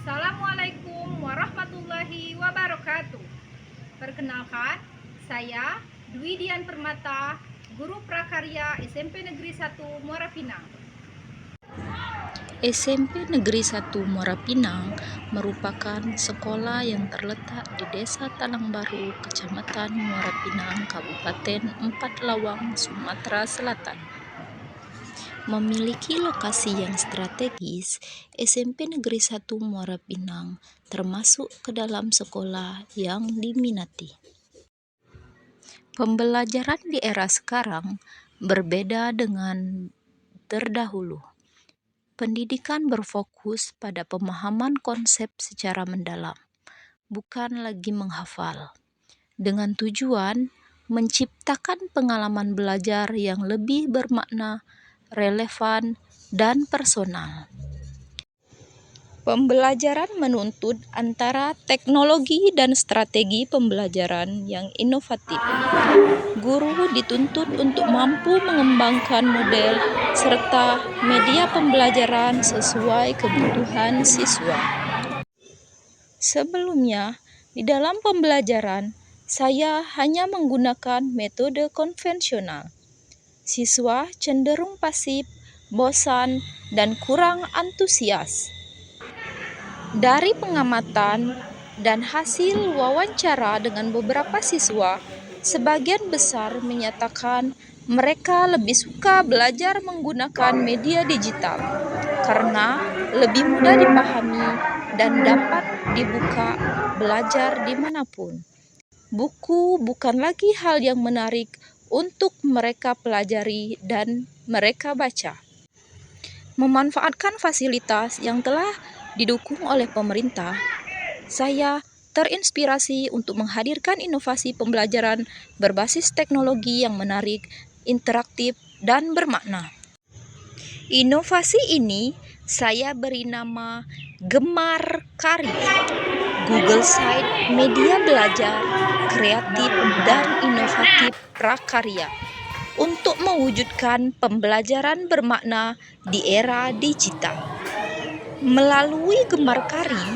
Assalamualaikum warahmatullahi wabarakatuh. Perkenalkan, saya Dwi Dian Permata, Guru Prakarya SMP Negeri 1 Muara Pinang. SMP Negeri 1 Muara Pinang merupakan sekolah yang terletak di Desa Talang Baru, Kecamatan Muara Pinang, Kabupaten Empat Lawang, Sumatera Selatan. Memiliki lokasi yang strategis, SMP Negeri 1 Muara Pinang termasuk ke dalam sekolah yang diminati. Pembelajaran di era sekarang berbeda dengan terdahulu. Pendidikan berfokus pada pemahaman konsep secara mendalam, bukan lagi menghafal, dengan tujuan menciptakan pengalaman belajar yang lebih bermakna, relevan, dan personal. Pembelajaran menuntut antara teknologi dan strategi pembelajaran yang inovatif. Guru dituntut untuk mampu mengembangkan model serta media pembelajaran sesuai kebutuhan siswa. Sebelumnya, di dalam pembelajaran, saya hanya menggunakan metode konvensional. Siswa cenderung pasif, bosan, dan kurang antusias. Dari pengamatan dan hasil wawancara dengan beberapa siswa, sebagian besar menyatakan mereka lebih suka belajar menggunakan media digital karena lebih mudah dipahami dan dapat dibuka belajar dimanapun. Buku bukan lagi hal yang menarik untuk mereka pelajari dan mereka baca. Memanfaatkan fasilitas yang telah didukung oleh pemerintah, saya terinspirasi untuk menghadirkan inovasi pembelajaran berbasis teknologi yang menarik, interaktif, dan bermakna. Inovasi ini saya beri nama Gemar Kari, Google Site media belajar kreatif dan inovatif prakarya untuk mewujudkan pembelajaran bermakna di era digital. Melalui Gemar Kari,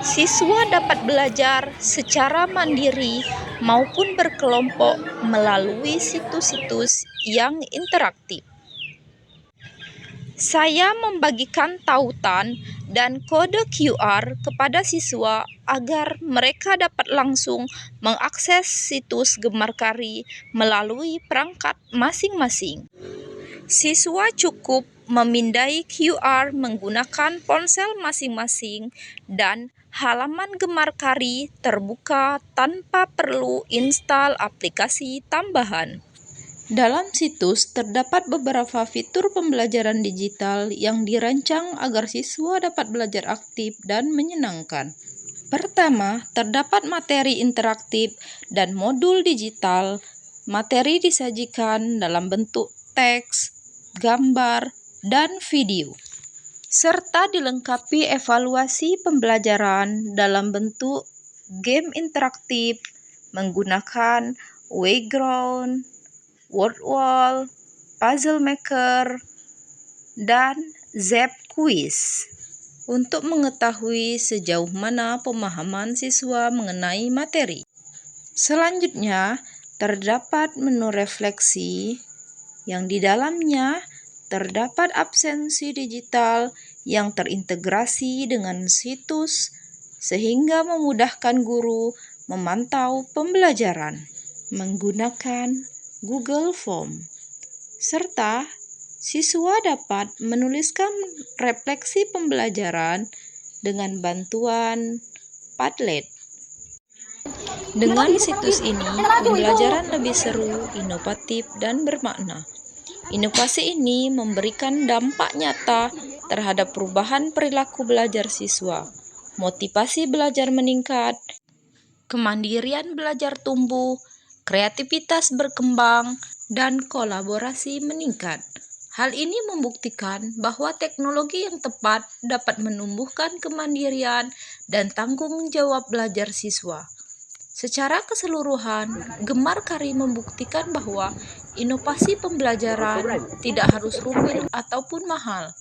siswa dapat belajar secara mandiri maupun berkelompok melalui situs-situs yang interaktif. Saya membagikan tautan dan kode QR kepada siswa agar mereka dapat langsung mengakses situs Gemar Kari melalui perangkat masing-masing. Siswa cukup memindai QR menggunakan ponsel masing-masing dan halaman Gemar Kari terbuka tanpa perlu instal aplikasi tambahan. Dalam situs terdapat beberapa fitur pembelajaran digital yang dirancang agar siswa dapat belajar aktif dan menyenangkan. Pertama, terdapat materi interaktif dan modul digital. Materi disajikan dalam bentuk teks, gambar, dan video, serta dilengkapi evaluasi pembelajaran dalam bentuk game interaktif menggunakan Wayground, Wordwall, Puzzle Maker, dan Zap Quiz untuk mengetahui sejauh mana pemahaman siswa mengenai materi. Selanjutnya, terdapat menu refleksi yang di dalamnya terdapat absensi digital yang terintegrasi dengan situs sehingga memudahkan guru memantau pembelajaran menggunakan Google Form, serta siswa dapat menuliskan refleksi pembelajaran dengan bantuan Padlet. Dengan situs ini, pembelajaran lebih seru, inovatif, dan bermakna. Inovasi ini memberikan dampak nyata terhadap perubahan perilaku belajar siswa, motivasi belajar meningkat, kemandirian belajar tumbuh, kreativitas berkembang, dan kolaborasi meningkat. Hal ini membuktikan bahwa teknologi yang tepat dapat menumbuhkan kemandirian dan tanggung jawab belajar siswa. Secara keseluruhan, Gemar Kari membuktikan bahwa inovasi pembelajaran tidak harus rumit ataupun mahal.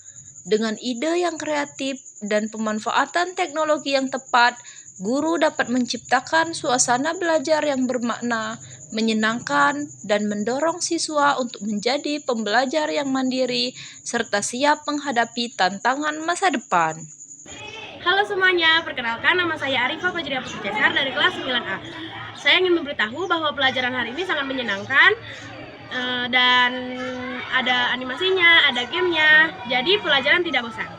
Dengan ide yang kreatif, dan pemanfaatan teknologi yang tepat, guru dapat menciptakan suasana belajar yang bermakna, menyenangkan, dan mendorong siswa untuk menjadi pembelajar yang mandiri serta siap menghadapi tantangan masa depan. Halo semuanya, perkenalkan nama saya Arifah Fajriah Putri Cesar dari kelas 9A. Saya ingin memberitahu bahwa pelajaran hari ini sangat menyenangkan dan ada animasinya, ada gamenya, jadi pelajaran tidak bosan.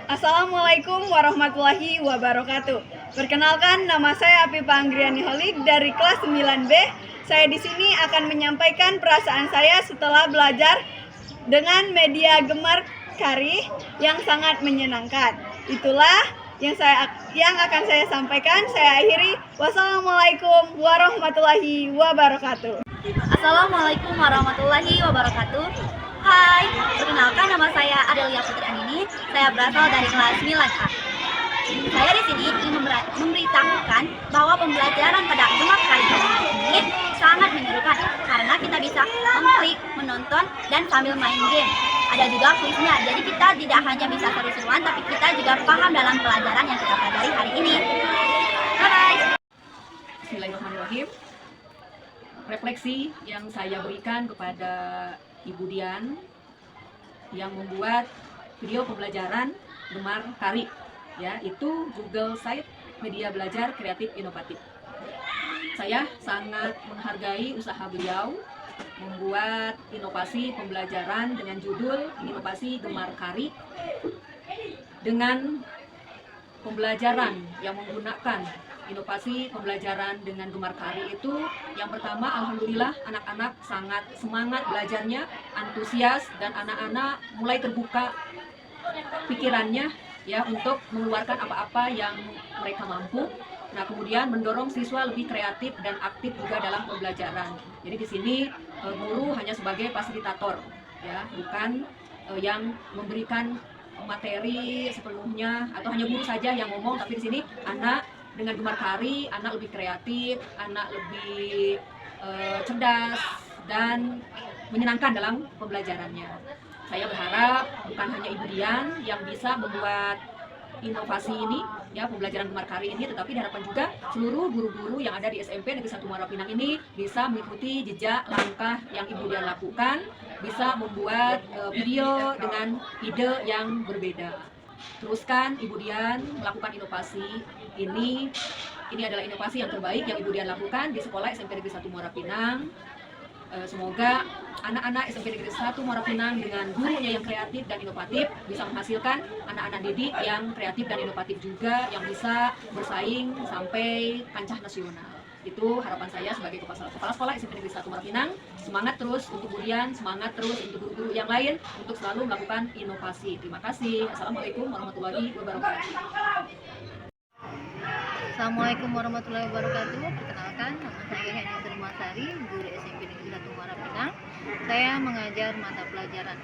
Assalamualaikum warahmatullahi wabarakatuh. Perkenalkan, nama saya Afifah Anggriani Holid dari kelas 9B. Saya di sini akan menyampaikan perasaan saya setelah belajar dengan media Gemar Kari yang sangat menyenangkan. Itulah yang akan saya sampaikan. Saya akhiri. Wassalamualaikum warahmatullahi wabarakatuh. Assalamualaikum warahmatullahi wabarakatuh. Hai, perkenalkan nama saya Adelia Putri Anini. Saya berasal dari kelas 9A. Saya di sini ingin memberitahukan bahwa pembelajaran pada Gemar Kari ini sangat menyerukan karena kita bisa mengklik, menonton, dan sambil main game. Ada juga kuisnya, jadi kita tidak hanya bisa seru-seruan, tapi kita juga paham dalam pelajaran yang kita pelajari hari ini. Bye-bye. Bismillahirrahmanirrahim. Refleksi yang saya berikan kepada Ibu Dian yang membuat video pembelajaran Gemar Kari, yaitu Google Site Media Belajar Kreatif Inovatif. Saya sangat menghargai usaha beliau membuat inovasi pembelajaran dengan judul Inovasi Gemar Kari, dengan pembelajaran yang menggunakan inovasi pembelajaran dengan Gemar Kari itu, yang pertama, alhamdulillah anak-anak sangat semangat belajarnya, antusias, dan anak-anak mulai terbuka pikirannya untuk mengeluarkan apa-apa yang mereka mampu. Nah, kemudian mendorong siswa lebih kreatif dan aktif juga dalam pembelajaran. Jadi di sini guru hanya sebagai fasilitator, bukan yang memberikan materi sepenuhnya, atau hanya guru saja yang ngomong. Tapi di sini anak dengan Gemar Kari, anak lebih kreatif, anak lebih cerdas dan menyenangkan dalam pembelajarannya. Saya berharap bukan hanya Ibu Dian yang bisa membuat inovasi ini, pembelajaran Gemar Kari ini, tetapi diharapkan juga seluruh guru-guru yang ada di SMP Negeri 1 Muara Pinang ini bisa mengikuti jejak langkah yang Ibu Dian lakukan, bisa membuat video dengan ide yang berbeda. Teruskan Ibu Dian melakukan inovasi ini. Ini adalah inovasi yang terbaik yang Ibu Dian lakukan di sekolah SMP Negeri 1 Muara Pinang. Semoga anak-anak SMP Negeri 1 Muara Pinang dengan gurunya yang kreatif dan inovatif bisa menghasilkan anak-anak didik yang kreatif dan inovatif juga, yang bisa bersaing sampai kancah nasional. Itu harapan saya sebagai kepala sekolah SMP Negeri 1 Muara Pinang. Semangat terus untuk Bu Dian, semangat terus untuk guru-guru yang lain untuk selalu melakukan inovasi. Terima kasih. Assalamualaikum warahmatullahi wabarakatuh. Assalamualaikum warahmatullahi wabarakatuh. Perkenalkan, nama saya Heni Sari, guru SMP Negeri 1 Muara Pinang. Saya mengajar mata pelajaran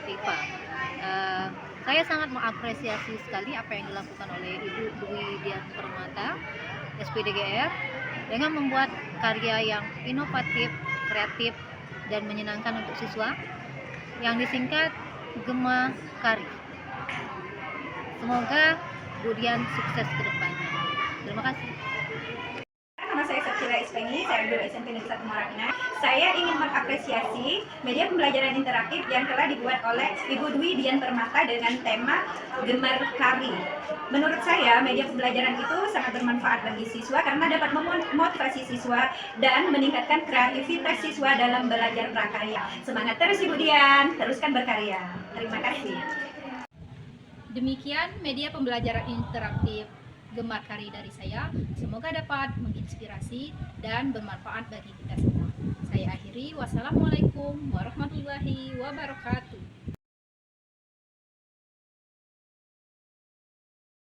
IPA. Saya sangat mengapresiasi sekali apa yang dilakukan oleh Ibu Dwi Dian Permata, SPDGR, dengan membuat karya yang inovatif, kreatif, dan menyenangkan untuk siswa, yang disingkat Gemar Kari. Semoga Bu Dian sukses ke depannya. Terima kasih. Nama saya Sapsila Ispengi, saya guru SMP Negeri 1 Muara Pinang. Saya ingin mengapresiasi media pembelajaran interaktif yang telah dibuat oleh Ibu Dwi Dian Permata dengan tema Gemar Kari. Menurut saya, media pembelajaran itu sangat bermanfaat bagi siswa karena dapat memotivasi siswa dan meningkatkan kreativitas siswa dalam belajar prakarya. Semangat terus Ibu Dian, teruskan berkarya. Terima kasih. Demikian media pembelajaran interaktif Gemar Kari dari saya. Semoga dapat menginspirasi dan bermanfaat bagi kita semua. Saya akhiri. Wassalamualaikum warahmatullahi wabarakatuh.